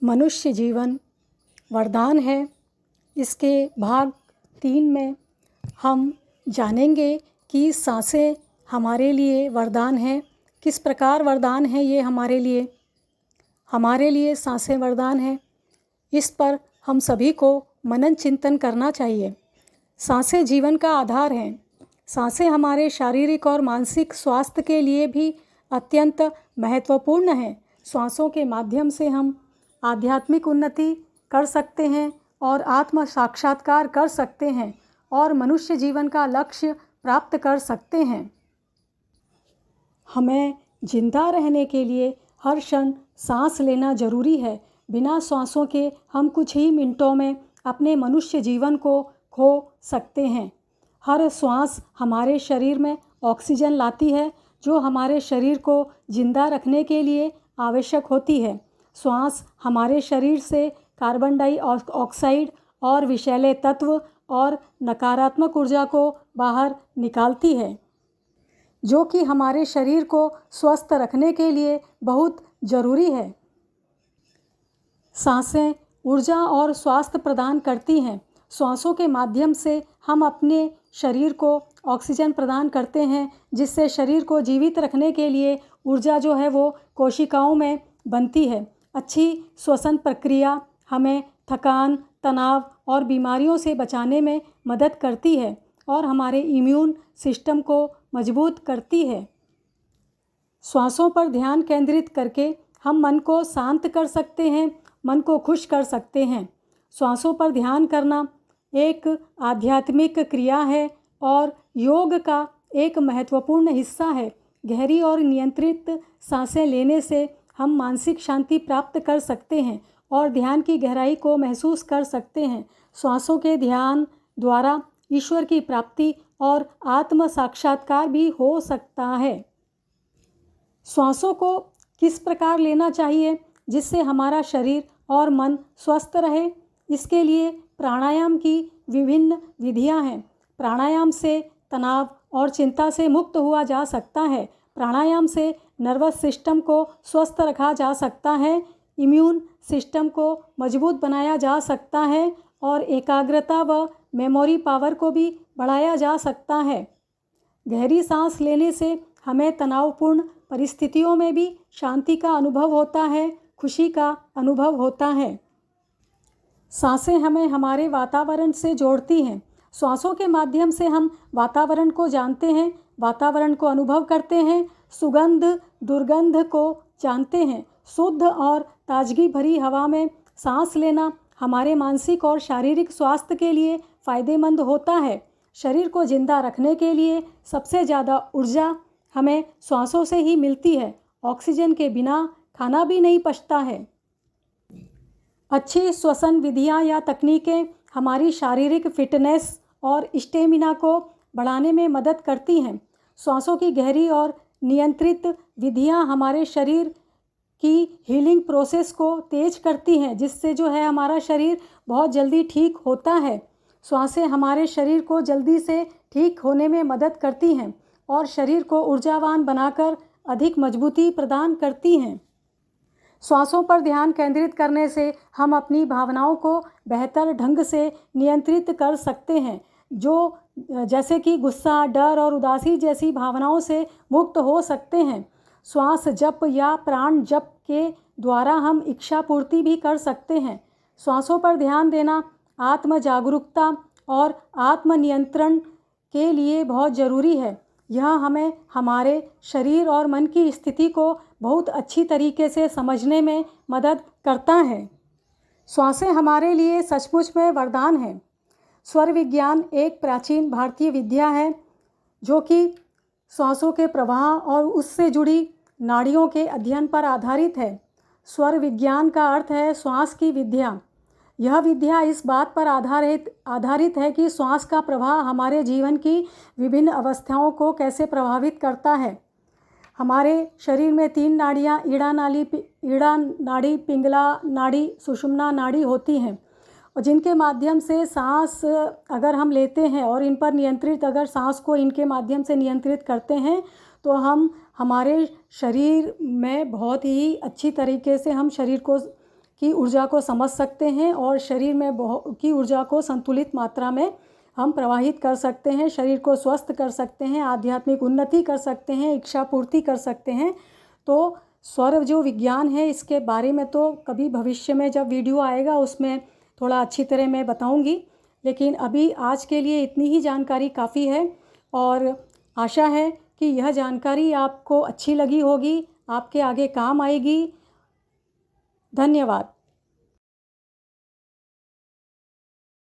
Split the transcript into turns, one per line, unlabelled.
मनुष्य जीवन वरदान है। इसके भाग 3 में हम जानेंगे कि सांसें हमारे लिए वरदान हैं। किस प्रकार वरदान है ये हमारे लिए सांसें वरदान है। इस पर हम सभी को मनन चिंतन करना चाहिए। सांसें जीवन का आधार हैं। सांसें हमारे शारीरिक और मानसिक स्वास्थ्य के लिए भी अत्यंत महत्वपूर्ण हैं। श्वासों के माध्यम से हम आध्यात्मिक उन्नति कर सकते हैं और आत्म साक्षात्कार कर सकते हैं और मनुष्य जीवन का लक्ष्य प्राप्त कर सकते हैं। हमें जिंदा रहने के लिए हर क्षण सांस लेना जरूरी है। बिना सांसों के हम कुछ ही मिनटों में अपने मनुष्य जीवन को खो सकते हैं। हर श्वास हमारे शरीर में ऑक्सीजन लाती है, जो हमारे शरीर को जिंदा रखने के लिए आवश्यक होती है। श्वास हमारे शरीर से कार्बन डाइऑक्साइड और विषैले तत्व और नकारात्मक ऊर्जा को बाहर निकालती है, जो कि हमारे शरीर को स्वस्थ रखने के लिए बहुत ज़रूरी है। सांसें ऊर्जा और स्वास्थ्य प्रदान करती हैं। श्वासों के माध्यम से हम अपने शरीर को ऑक्सीजन प्रदान करते हैं, जिससे शरीर को जीवित रखने के लिए ऊर्जा जो है वो कोशिकाओं में बनती है। अच्छी श्वसन प्रक्रिया हमें थकान, तनाव और बीमारियों से बचाने में मदद करती है और हमारे इम्यून सिस्टम को मजबूत करती है। श्वासों पर ध्यान केंद्रित करके हम मन को शांत कर सकते हैं, मन को खुश कर सकते हैं। श्वासों पर ध्यान करना एक आध्यात्मिक क्रिया है और योग का एक महत्वपूर्ण हिस्सा है। गहरी और नियंत्रित सांसें लेने से हम मानसिक शांति प्राप्त कर सकते हैं और ध्यान की गहराई को महसूस कर सकते हैं। श्वासों के ध्यान द्वारा ईश्वर की प्राप्ति और आत्म साक्षात्कार भी हो सकता है। श्वासों को किस प्रकार लेना चाहिए जिससे हमारा शरीर और मन स्वस्थ रहे? इसके लिए प्राणायाम की विभिन्न विधियां हैं। प्राणायाम से तनाव और चिंता से मुक्त हुआ जा सकता है। प्राणायाम से नर्वस सिस्टम को स्वस्थ रखा जा सकता है, इम्यून सिस्टम को मजबूत बनाया जा सकता है और एकाग्रता व मेमोरी पावर को भी बढ़ाया जा सकता है। गहरी सांस लेने से हमें तनावपूर्ण परिस्थितियों में भी शांति का अनुभव होता है, खुशी का अनुभव होता है। सांसें हमें हमारे वातावरण से जोड़ती हैं। श्वासों के माध्यम से हम वातावरण को जानते हैं, वातावरण को अनुभव करते हैं, सुगंध दुर्गंध को जानते हैं। शुद्ध और ताजगी भरी हवा में सांस लेना हमारे मानसिक और शारीरिक स्वास्थ्य के लिए फ़ायदेमंद होता है। शरीर को जिंदा रखने के लिए सबसे ज़्यादा ऊर्जा हमें श्वासों से ही मिलती है। ऑक्सीजन के बिना खाना भी नहीं पचता है। अच्छी श्वसन विधियां या तकनीकें हमारी शारीरिक फिटनेस और स्टेमिना को बढ़ाने में मदद करती हैं। श्वासों की गहरी और नियंत्रित विधियां हमारे शरीर की हीलिंग प्रोसेस को तेज करती हैं, जिससे जो है हमारा शरीर बहुत जल्दी ठीक होता है। श्वासें हमारे शरीर को जल्दी से ठीक होने में मदद करती हैं और शरीर को ऊर्जावान बनाकर अधिक मजबूती प्रदान करती हैं। श्वासों पर ध्यान केंद्रित करने से हम अपनी भावनाओं को बेहतर ढंग से नियंत्रित कर सकते हैं, जो जैसे कि गुस्सा, डर और उदासी जैसी भावनाओं से मुक्त हो सकते हैं। श्वास जप या प्राण जप के द्वारा हम इच्छा पूर्ति भी कर सकते हैं। श्वासों पर ध्यान देना आत्म जागरूकता और आत्मनियंत्रण के लिए बहुत ज़रूरी है। यह हमें हमारे शरीर और मन की स्थिति को बहुत अच्छी तरीके से समझने में मदद करता है। श्वासें हमारे लिए सचमुच में वरदान है। स्वर विज्ञान एक प्राचीन भारतीय विद्या है, जो कि श्वासों के प्रवाह और उससे जुड़ी नाड़ियों के अध्ययन पर आधारित है। स्वर विज्ञान का अर्थ है श्वास की विद्या। यह विद्या इस बात पर आधारित है कि श्वास का प्रवाह हमारे जीवन की विभिन्न अवस्थाओं को कैसे प्रभावित करता है। हमारे शरीर में 3 नाड़ियाँ ईड़ा नाड़ी, पिंगला नाड़ी, सुषुम्ना नाड़ी होती हैं, और जिनके माध्यम से सांस अगर हम लेते हैं और इन पर नियंत्रित अगर सांस को इनके माध्यम से नियंत्रित करते हैं तो हम हमारे शरीर में बहुत ही अच्छी तरीके से हम शरीर को की ऊर्जा को समझ सकते हैं और शरीर में की ऊर्जा को संतुलित मात्रा में हम प्रवाहित कर सकते हैं, शरीर को स्वस्थ कर सकते हैं, आध्यात्मिक उन्नति कर सकते हैं, इच्छा पूर्ति कर सकते हैं। तो स्वर जो विज्ञान है इसके बारे में तो कभी भविष्य में जब वीडियो आएगा उसमें थोड़ा अच्छी तरह मैं बताऊंगी, लेकिन अभी आज के लिए इतनी ही जानकारी काफ़ी है। और आशा है कि यह जानकारी आपको अच्छी लगी होगी, आपके आगे काम आएगी। धन्यवाद।